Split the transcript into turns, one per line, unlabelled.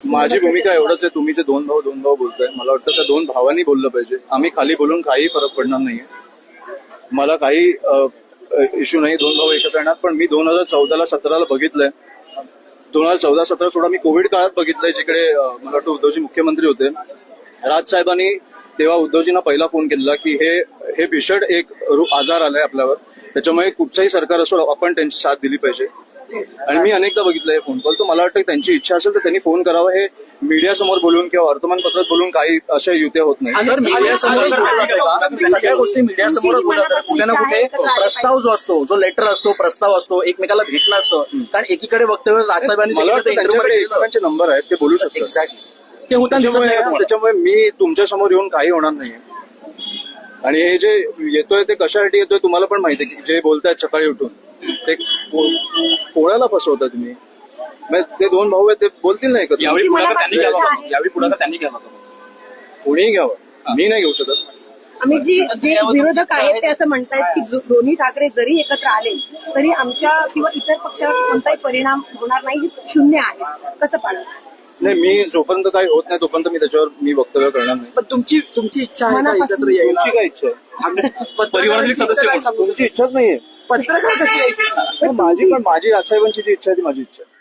माझी भूमिका एवढंच आहे, तुम्ही जे दोन भाऊ बोलताय, मला वाटतं त्या दोन भावांनी बोललं पाहिजे. आम्ही खाली बोलून काही फरक पडणार नाहीये. मला काही इश्यू नाही, दोन भाऊ एकत्र येणार. पण मी 2014-17 बघितलंय. 2014-17 सोडा मी कोविड काळात बघितलंय, जिकडे मला वाटतं उद्धवजी मुख्यमंत्री होते. राजसाहेबांनी तेव्हा उद्धवजींना पहिला फोन केला की हे भीषण एक आजार आलाय आपल्यावर, त्याच्यामुळे कुठचंही सरकार असो आपण त्यांची साथ दिली पाहिजे. आणि मी अनेकदा बघितलंय फोन कॉल. तर मला वाटतं त्यांची इच्छा असेल तर त्यांनी फोन करावा. हे मीडिया समोर बोलून किंवा वर्तमानपत्रात बोलून काही अशा युत्या होत नाही.
सगळ्या गोष्टी मीडिया समोर बोलतात. कुठे ना कुठे प्रस्ताव जो असतो, जो लेटर असतो, प्रस्ताव असतो, एकमेकाला भेटला असतं. कारण एकीकडे वक्तव्य राजसाहेबांनी
मला वाटतं त्यांच्याकडे एकमेकांचे नंबर आहेत, ते बोलू शकतात.
एक्झॅक्टली ते होतं.
त्याच्यामुळे मी तुमच्या समोर येऊन काही होणार नाही. आणि हे जे येतोय ते कशासाठी येतोय तुम्हाला पण माहिती आहे की जे बोलतायत सकाळी उठून ते कोणाला फसवता तुम्ही. ते दोन भाऊ आहेत, ते बोलतील नाही का?
यावेळी पुढाकार त्यांनी घ्यावा.
कोणीही घ्यावं, मी नाही घेऊ शकत.
आम्ही जे विरोधक आहेत ते असं म्हणतायत की दोन्ही ठाकरे जरी एकत्र आले तरी आमच्या किंवा इतर पक्षावर कोणताही परिणाम होणार नाही, शून्य आहे. कसं पाहिजे?
नाही, मी जोपर्यंत काही होत नाही तोपर्यंत मी त्याच्यावर वक्तव्य करणार नाही.
पण तुमची इच्छा आहे का एकत्र यायला?
तुमची काय इच्छा आहे?
परिवारातील सदस्य
तुमची इच्छाच नाहीये.
पत्रकार कशी यायची?
माझी राजसाहेबांची जी इच्छा आहे ती माझी इच्छा आहे.